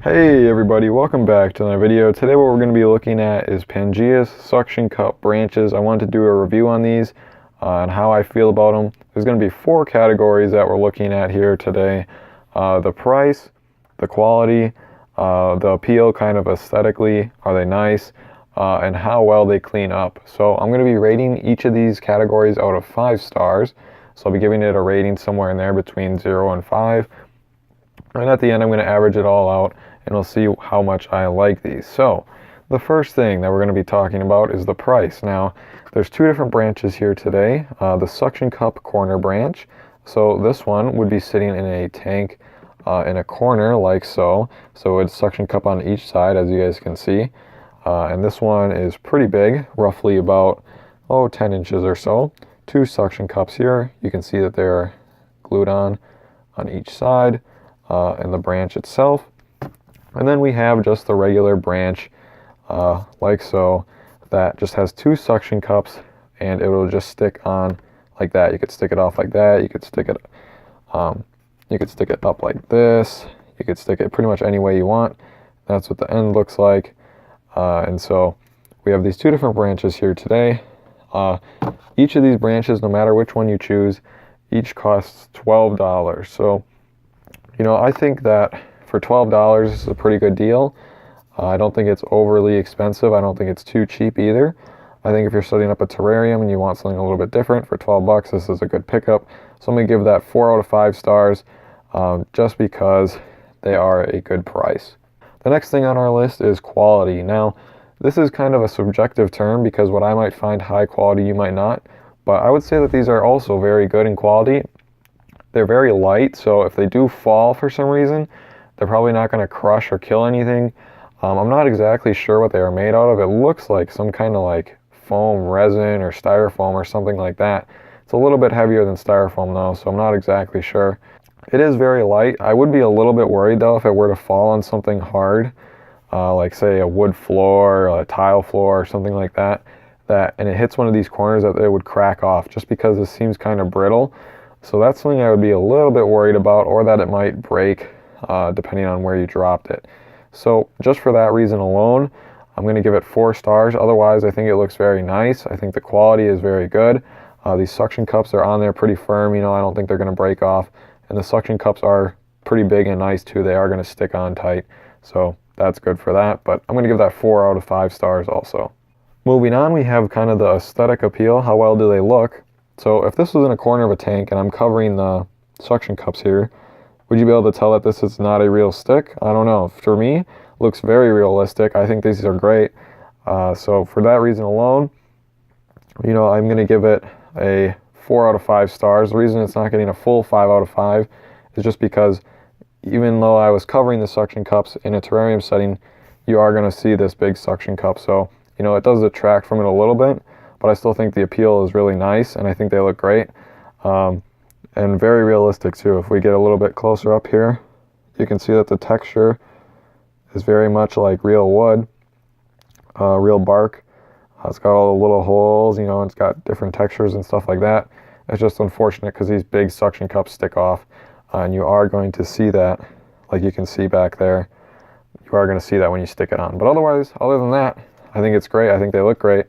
Hey everybody, welcome back to another video. Today what we're going to be looking at is Pangea's suction cup branches. I wanted to do a review on these and how I feel about them. There's going to be 4 categories that we're looking at here today. The price, the quality, the appeal kind of aesthetically, are they nice, and how well they clean up. So I'm going to be rating each of these categories out of 5 stars. So I'll be giving it a rating somewhere in there between 0 and 5. And at the end I'm going to average it all out and we'll see how much I like these. So the first thing that we're going to be talking about is the price. Now there's 2 different branches here today. The suction cup corner branch. So this one would be sitting in a tank in a corner like so. So it's suction cup on each side, as you guys can see. And this one is pretty big, roughly about 10 inches or so. 2 suction cups here. You can see that they're glued on each side and the branch itself. And then we have just the regular branch like so, that just has 2 suction cups and it will just stick on like that. You could stick it off like that. You could stick it up like this. You could stick it pretty much any way you want. That's what the end looks like. And so we have these 2 different branches here today. Each of these branches, no matter which one you choose, each costs $12. So, you know, I think that for $12, this is a pretty good deal. I don't think it's overly expensive. I don't think it's too cheap either. I think if you're setting up a terrarium and you want something a little bit different for 12 bucks, this is a good pickup. So I'm going to give that 4 out of 5 stars just because they are a good price. The next thing on our list is quality. Now, this is kind of a subjective term because what I might find high quality, you might not. But I would say that these are also very good in quality. They're very light, so if they do fall for some reason, they're probably not going to crush or kill anything. I'm not exactly sure what they are made out of. It looks like some kind of like foam resin or styrofoam or something like that. It's a little bit heavier than styrofoam though, so I'm not exactly sure. It is very light. I would be a little bit worried though if it were to fall on something hard, like say a wood floor or a tile floor or something like that, and it hits one of these corners, that it would crack off just because this seems kind of brittle. So that's something I would be a little bit worried about, or that it might break depending on where you dropped it. So just for that reason alone, I'm going to give it 4 stars. Otherwise, I think it looks very nice. I think the quality is very good. These suction cups are on there pretty firm. You know, I don't think they're going to break off. And the suction cups are pretty big and nice too. They are going to stick on tight. So that's good for that. But I'm going to give that 4 out of 5 stars also. Moving on, we have kind of the aesthetic appeal. How well do they look? So if this was in a corner of a tank and I'm covering the suction cups here, would you be able to tell that this is not a real stick? I don't know. For me, it looks very realistic. I think these are great. So for that reason alone, you know, I'm going to give it a 4 out of 5 stars. The reason it's not getting a full 5 out of 5 is just because even though I was covering the suction cups in a terrarium setting, you are going to see this big suction cup. So, you know, it does detract from it a little bit, but I still think the appeal is really nice and I think they look great. And very realistic too. If we get a little bit closer up here, you can see that the texture is very much like real wood, real bark. It's got all the little holes, you know, it's got different textures and stuff like that. It's just unfortunate because these big suction cups stick off, and you are going to see that, like you can see back there. You are going to see that when you stick it on. But otherwise, other than that, I think it's great. I think they look great.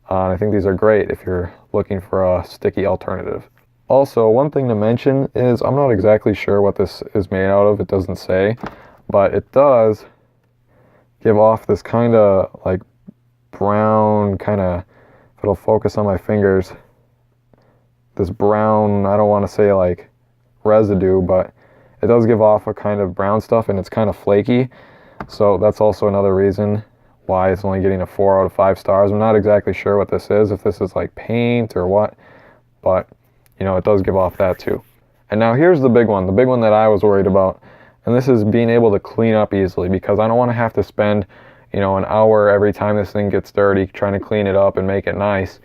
And I think these are great if you're looking for a sticky alternative. Also, one thing to mention is I'm not exactly sure what this is made out of. It doesn't say, but it does give off this kind of like brown kind of, if it'll focus on my fingers, this brown, I don't want to say like residue, but it does give off a kind of brown stuff and it's kind of flaky. So that's also another reason why it's only getting a 4 out of 5 stars. I'm not exactly sure what this is, if this is like paint or what, but you know, it does give off that too. And now here's the big one that I was worried about. And this is being able to clean up easily, because I don't want to have to spend, you know, an hour every time this thing gets dirty trying to clean it up and make it nice.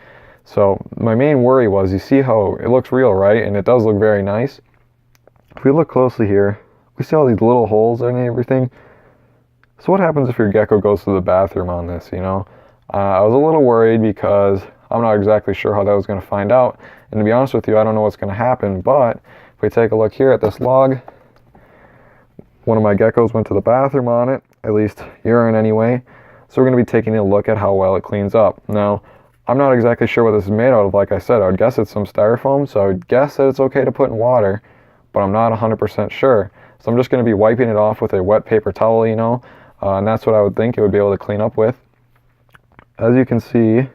So my main worry was, you see how it looks real, right? And it does look very nice. If we look closely here, we see all these little holes and everything. So what happens if your gecko goes to the bathroom on this, you know? I was a little worried because I'm not exactly sure how that was going to find out. And to be honest with you, I don't know what's going to happen. But if we take a look here at this log, one of my geckos went to the bathroom on it, at least urine anyway. So we're going to be taking a look at how well it cleans up. Now, I'm not exactly sure what this is made out of. Like I said, I would guess it's some styrofoam, so I would guess that it's okay to put in water, but I'm not 100% sure. So I'm just going to be wiping it off with a wet paper towel, you know, and that's what I would think it would be able to clean up with. As you can see,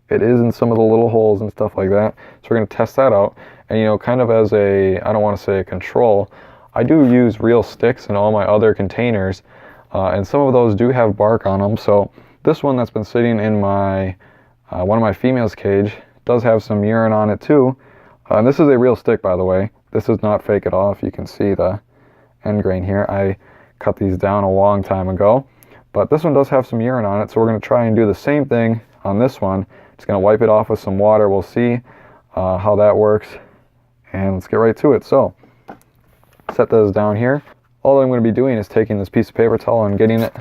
it is in some of the little holes and stuff like that. So we're going to test that out. And, you know, kind of as a, I don't want to say a control, I do use real sticks in all my other containers, and some of those do have bark on them. So this one that's been sitting in my one of my females' cage does have some urine on it too. And this is a real stick, by the way. This is not fake at all. If you can see the end grain here, I cut these down a long time ago. But this one does have some urine on it, so we're going to try and do the same thing on this one. Just going to wipe it off with some water. We'll see how that works, and let's get right to it. So set those down here. All I'm going to be doing is taking this piece of paper towel and getting it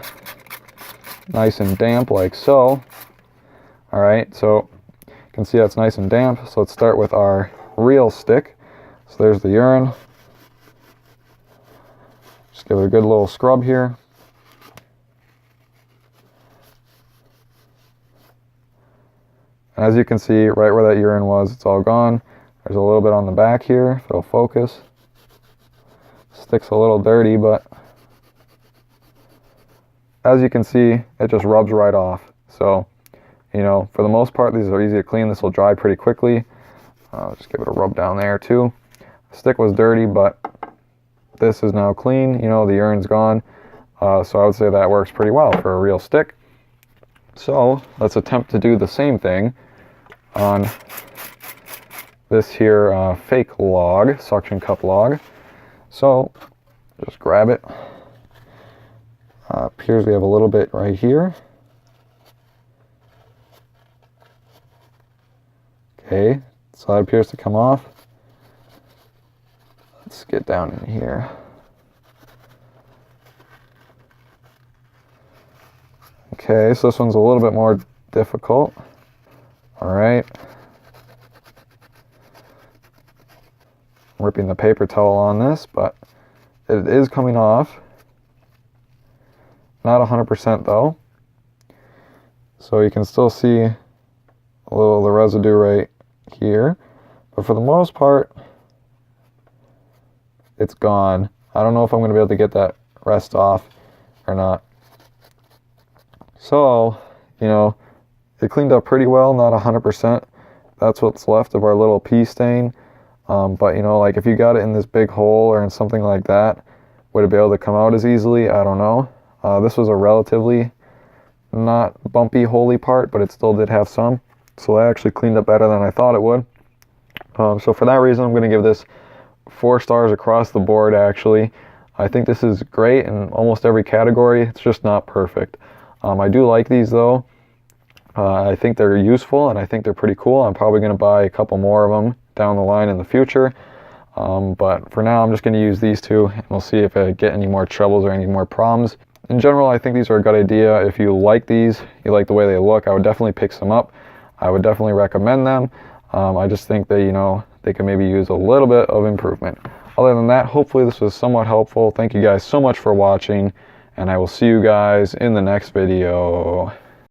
nice and damp like so. All right, so you can see that's nice and damp. So let's start with our real stick. So there's the urine. Just give it a good little scrub here. And as you can see, right where that urine was, it's all gone. There's a little bit on the back here, if it'll focus. Stick's a little dirty, but as you can see, it just rubs right off. So, you know, for the most part, these are easy to clean. This will dry pretty quickly. Just give it a rub down there too. The stick was dirty, but this is now clean. You know, the urine's gone. So I would say that works pretty well for a real stick. So let's attempt to do the same thing on this here fake log, suction cup log. So just grab it. Appears we have a little bit right here. Okay, so that appears to come off. Let's get down in here. Okay, so this one's a little bit more difficult. All right. I'm ripping the paper towel on this, but it is coming off. Not 100% though. So you can still see a little of the residue right here. But for the most part, it's gone. I don't know if I'm going to be able to get that rest off or not. So, you know, it cleaned up pretty well, not 100%. That's what's left of our little pee stain. But, you know, like if you got it in this big hole or in something like that, would it be able to come out as easily? I don't know. This was a relatively not bumpy, holy part, but it still did have some. So I actually cleaned up better than I thought it would. So for that reason, I'm going to give this 4 stars across the board, actually. I think this is great in almost every category. It's just not perfect. I do like these, though. I think they're useful, and I think they're pretty cool. I'm probably going to buy a couple more of them down the line in the future. But for now, I'm just going to use these 2, and we'll see if I get any more troubles or any more problems. In general, I think these are a good idea. If you like these, you like the way they look, I would definitely pick some up. I would definitely recommend them. I just think that, you know, they could maybe use a little bit of improvement. Other than that, hopefully this was somewhat helpful. Thank you guys so much for watching, and I will see you guys in the next video.